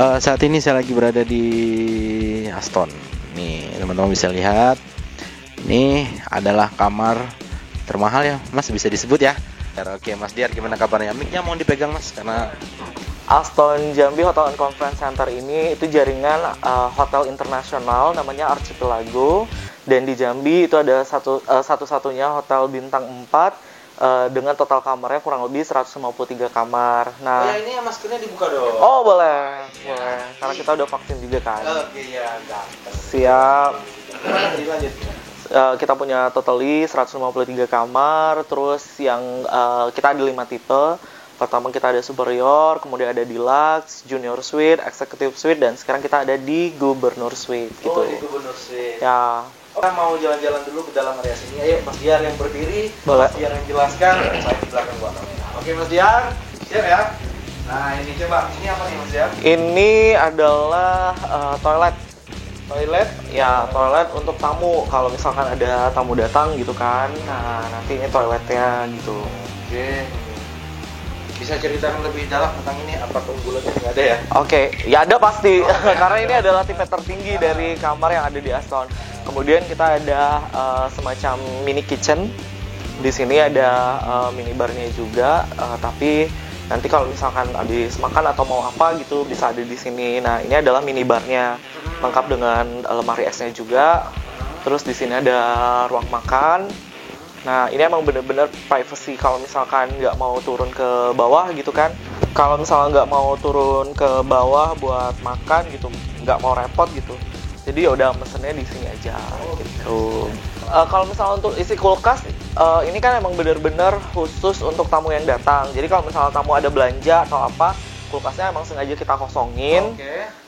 Saat ini saya lagi berada di Aston. Nih, teman-teman bisa lihat. Ini adalah kamar termahal ya, Mas, bisa disebut ya. Oke, Mas Diar, gimana kabarnya? Mic-nya mau dipegang, Mas, karena Aston Jambi Hotel and Conference Center ini itu jaringan hotel internasional namanya Archipelago, dan di Jambi itu ada satu-satunya hotel bintang 4 dengan total kamarnya kurang lebih 153 kamar. Nah, ya ini maskernya dibuka dong. oh boleh, boleh. Karena kita udah vaksin juga kan. Oke, ya, ganteng. Siap. Lanjut. Kita punya totally 153 kamar, terus yang kita ada 5 tipe. Pertama kita ada superior, kemudian ada deluxe, junior suite, executive suite, dan sekarang kita ada di gubernur suite gitu. Oh, di gubernur suite. Ya. Kita mau jalan-jalan dulu ke dalam area sini. Ayo, Mas Diar yang berdiri, Boleh. Mas Diar yang jelaskan, saya di belakang buat kamera. Oke, Mas Diar, siap ya? Nah, ini coba, ini apa nih, Mas Diar? Ini adalah toilet. Toilet untuk tamu. Kalau misalkan ada tamu datang gitu kan, nah nanti ini toiletnya gitu. Oke. Bisa ceritakan lebih dalam tentang ini, apa keunggulannya? Nggak ada ya? Oke, ya ada pasti. Karena ini adalah tipe tertinggi dari kamar yang ada di Aston. Kemudian kita ada semacam mini kitchen. Di sini ada minibarnya juga, tapi nanti kalau misalkan habis makan atau mau apa gitu bisa ada di sini. Nah, ini adalah minibarnya, lengkap dengan lemari esnya juga. Terus di sini ada ruang makan. Nah, ini emang bener-bener privacy kalau misalkan nggak mau turun ke bawah gitu kan. Kalau misalnya nggak mau turun ke bawah buat makan gitu, nggak mau repot gitu. Jadi yaudah mesennya di sini aja gitu. Kalau misalnya untuk isi kulkas, ini kan emang bener-bener khusus untuk tamu yang datang. Jadi kalau misalnya tamu ada belanja atau apa, kulkasnya emang sengaja kita kosongin,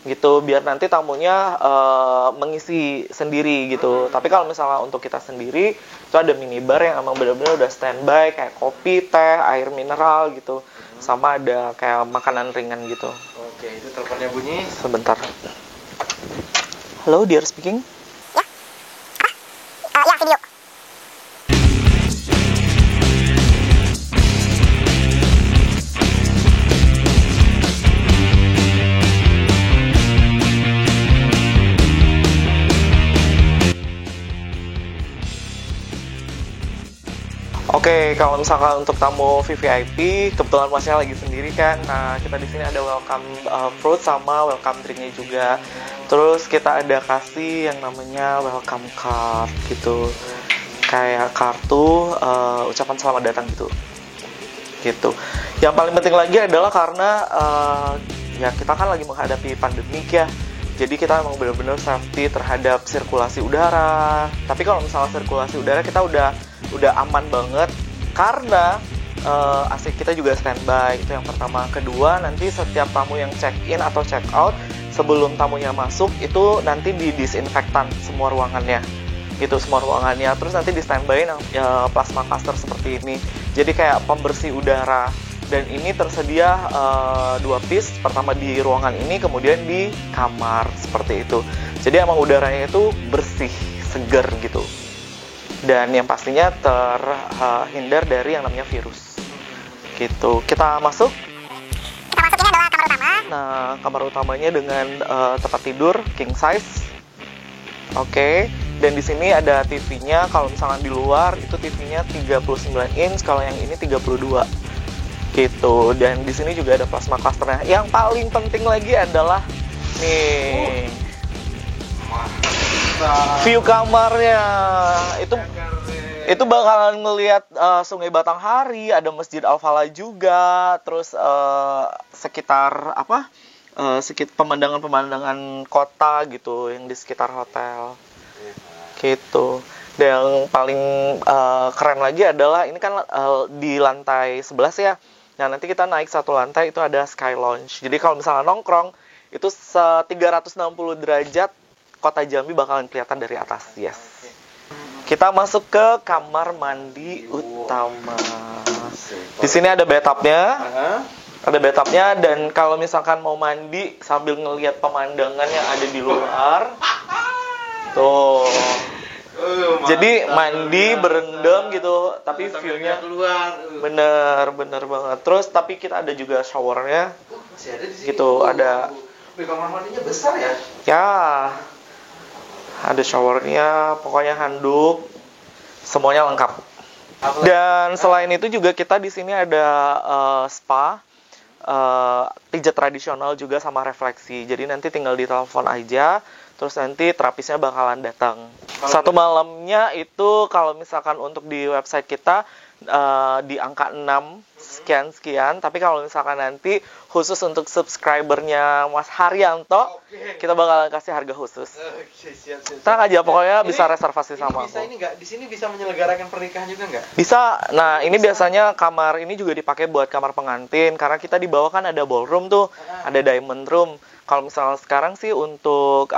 gitu, biar nanti tamunya mengisi sendiri gitu. Tapi kalau misalnya untuk kita sendiri, itu ada minibar yang emang bener-bener udah standby, kayak kopi, teh, air mineral gitu, sama ada kayak makanan ringan gitu. Oke, itu teleponnya bunyi. Sebentar. Halo, Diar speaking. Ya, video. Oke, kalau misalkan untuk tamu VVIP, kebetulan masnya lagi sendiri kan. Nah, kita di sini ada welcome fruit sama welcome drinknya juga. Terus kita ada kasih yang namanya welcome card gitu, kayak kartu ucapan selamat datang gitu. Gitu. Yang paling penting lagi adalah karena ya kita kan lagi menghadapi pandemik ya. Jadi kita emang benar-benar safety terhadap sirkulasi udara. Tapi kalau misalnya sirkulasi udara kita udah aman banget karena AC kita juga standby, itu yang pertama. Kedua, nanti setiap tamu yang check in atau check out sebelum tamunya masuk itu nanti didisinfektan semua ruangannya. Gitu, semua ruangannya. Terus nanti di standby plasma caster seperti ini. Jadi kayak pembersih udara. Dan ini tersedia 2 piece, pertama di ruangan ini, kemudian di kamar seperti itu. Jadi emang udaranya itu bersih, segar gitu. Dan yang pastinya terhindar dari yang namanya virus. Gitu. Kita masuk. Kita masuk, ini adalah kamar utama. Nah, kamar utamanya dengan tempat tidur king size. Oke. Dan di sini ada TV-nya. Kalau misalkan di luar itu TV-nya 39 inch, kalau yang ini 32. Gitu. Dan di sini juga ada plasma clusternya. Yang paling penting lagi adalah nih view kamarnya. Itu bakalan ngelihat Sungai Batanghari, ada Masjid Al-Falah juga, terus sekitar pemandangan-pemandangan kota gitu yang di sekitar hotel. Gitu. Dan yang paling keren lagi adalah ini kan di lantai 11 ya. Nah, nanti kita naik satu lantai itu ada Sky Lounge. Jadi kalau misalnya nongkrong itu 360 derajat kota Jambi bakalan kelihatan dari atas. Yes. Kita masuk ke kamar mandi utama. Di sini ada bathtubnya. Ada bathtubnya, dan kalau misalkan mau mandi sambil ngelihat pemandangan yang ada di luar. Tuh. Jadi mandi berendam gitu, tapi view-nya keluar. bener banget. Terus tapi kita ada juga showernya gitu, ada Kamar mandinya besar ya? Ya, ada showernya, pokoknya handuk, semuanya lengkap. Dan selain itu juga kita di sini ada spa, pijat tradisional juga sama refleksi. Jadi nanti tinggal ditelepon aja, terus nanti terapisnya bakalan datang. Satu malamnya itu kalau misalkan untuk di website kita di angka 6 sekian, tapi kalau misalkan nanti khusus untuk subscribernya Mas Haryanto, kita bakalan kasih harga khusus. Siap. Tenang aja, pokoknya Ini- bisa reservasi sama Bisa aku. ini nggak? Di sini bisa menyelenggarakan pernikahan juga nggak? Bisa. Nah, ini biasanya kamar ini juga dipakai buat kamar pengantin karena kita di bawah kan ada ballroom tuh, ada diamond room. Kalau misalnya sekarang sih untuk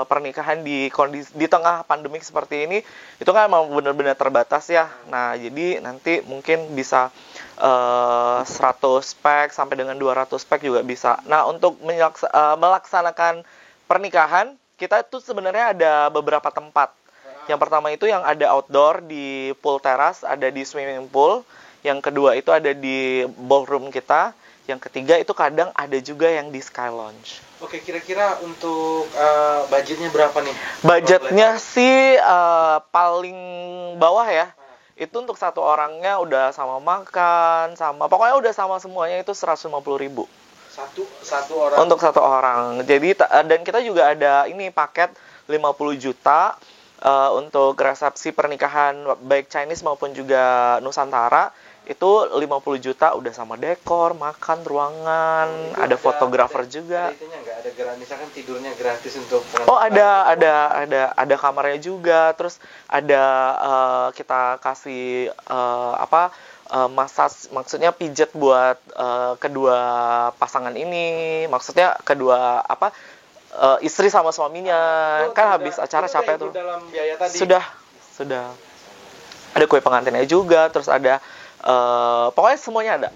pernikahan di kondisi di tengah pandemik seperti ini itu kan emang benar-benar terbatas ya. Nah, jadi nanti mungkin bisa 100 pack sampai dengan 200 pack juga bisa. Nah, untuk melaksanakan pernikahan kita tuh sebenarnya ada beberapa tempat. Yang pertama itu yang ada outdoor di pool teras, ada di swimming pool. Yang kedua itu ada di ballroom kita. Yang ketiga itu kadang ada juga yang di Sky Lounge. Oke, kira-kira untuk budgetnya berapa nih? Budgetnya sih paling bawah ya. Itu untuk satu orangnya udah sama makan, sama pokoknya udah sama semuanya itu 150.000 Satu orang. untuk satu orang. Jadi dan kita juga ada ini paket 50 juta untuk resepsi pernikahan baik Chinese maupun juga Nusantara. Itu 50 juta udah sama dekor, makan, ruangan, ada fotografer juga. Ada itunya nggak? Ada misalkan tidurnya gratis untuk Oh, ada kamarnya juga. Terus ada kita kasih massage, maksudnya pijat buat kedua pasangan ini. Maksudnya kedua istri sama suaminya. Kan habis acara capek tuh. Dalam biaya tadi. Sudah. Ada kue pengantinnya juga, terus ada pokoknya semuanya ada.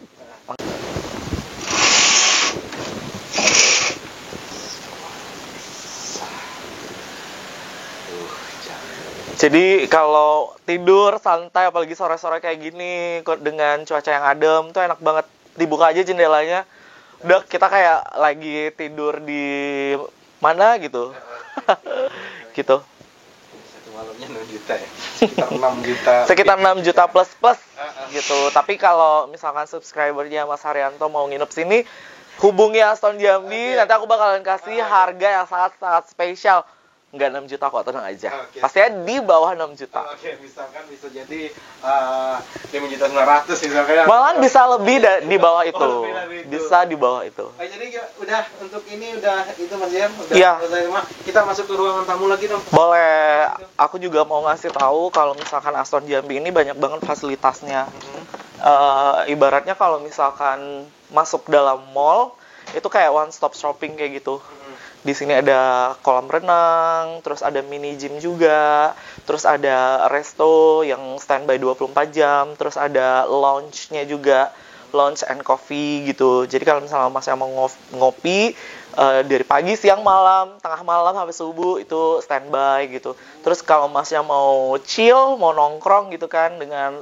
Jadi kalau tidur santai apalagi sore-sore kayak gini dengan cuaca yang adem tuh enak banget. Dibuka aja jendelanya. Udah kita kayak lagi tidur di mana gitu. Gitu. Satu malamnya 6 juta ya. Sekitar 6 juta. Sekitar 6 juta plus gitu. Tapi kalau misalkan subscribernya Mas Haryanto mau nginep sini, hubungi Aston Jambi. Nanti aku bakalan kasih harga yang sangat-sangat spesial. Nggak 6 juta kok, tenang aja. Pastinya di bawah 6 juta. Oke, misalkan bisa jadi 5.900.000 misalkan. Malahan bisa lebih di bawah itu. lebih dari itu. Bisa di bawah itu. Jadi udah untuk ini udah itu Mas Yan, udah Iya. selesai semua. Kita masuk ke ruangan tamu lagi dong. Boleh, aku juga mau ngasih tahu kalau misalkan Aston Jambi ini banyak banget fasilitasnya. Ibaratnya kalau misalkan masuk dalam mall, itu kayak one stop shopping kayak gitu. Di sini ada kolam renang, terus ada mini gym juga, terus ada resto yang standby 24 jam, terus ada lounge-nya juga, lounge and coffee gitu. Jadi kalau misalnya Mas yang mau ngopi dari pagi, siang, malam, tengah malam sampai subuh itu standby gitu. Terus kalau Mas yang mau chill, mau nongkrong gitu kan dengan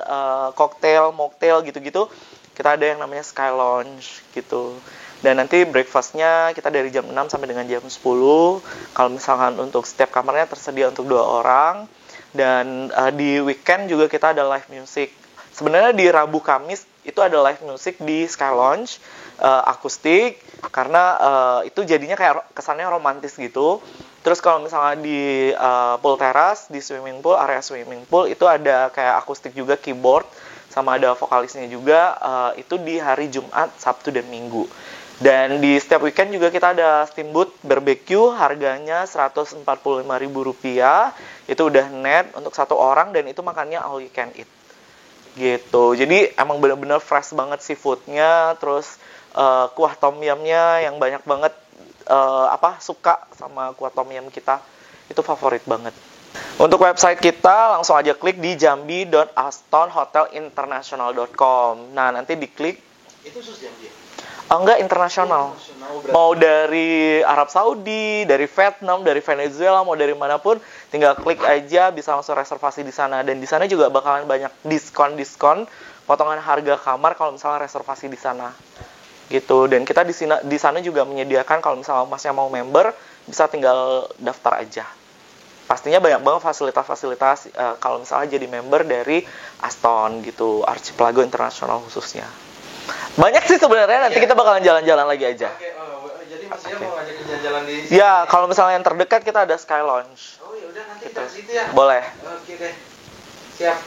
cocktail, mocktail gitu-gitu, kita ada yang namanya Sky Lounge gitu. Dan nanti breakfastnya kita dari jam 6 sampai dengan jam 10. Kalau misalkan untuk setiap kamarnya tersedia untuk 2 orang. Dan di weekend juga kita ada live music. Sebenarnya di Rabu Kamis itu ada live music di Sky Lounge akustik. Karena itu jadinya kayak kesannya romantis gitu. Terus kalau misalnya di pool teras, di swimming pool, area swimming pool itu ada kayak akustik juga, keyboard. Sama ada vokalisnya juga. Itu di hari Jumat, Sabtu, dan Minggu. Dan di setiap weekend juga kita ada steamboat barbecue, harganya Rp145.000. Itu udah net untuk satu orang dan itu makannya all you can eat. Gitu. Jadi emang bener-bener fresh banget seafoodnya, terus kuah tom yumnya yang banyak banget suka sama kuah tom yum kita. Itu favorit banget. Untuk website kita langsung aja klik di jambi.astonhotelinternational.com. Nah, nanti diklik. Itu khusus Jambi. Enggak, internasional. Mau dari Arab Saudi, dari Vietnam, dari Venezuela, mau dari manapun, tinggal klik aja, bisa langsung reservasi di sana. Dan di sana juga bakalan banyak diskon-diskon, potongan harga kamar kalau misalnya reservasi di sana. gitu. Dan kita di sana juga menyediakan kalau misalnya masnya mau member bisa tinggal daftar aja. Pastinya banyak banget fasilitas-fasilitas kalau misalnya jadi member dari Aston gitu, Archipelago Internasional khususnya. Banyak sih sebenarnya, nanti kita bakalan jalan-jalan lagi aja. Oke, jadi masnya mau ngajakin jalan-jalan di Ya, kalau misalnya yang terdekat kita ada Sky Lounge. Oh ya udah nanti Gitu. kita ke situ ya. Boleh. Oke deh. Siap.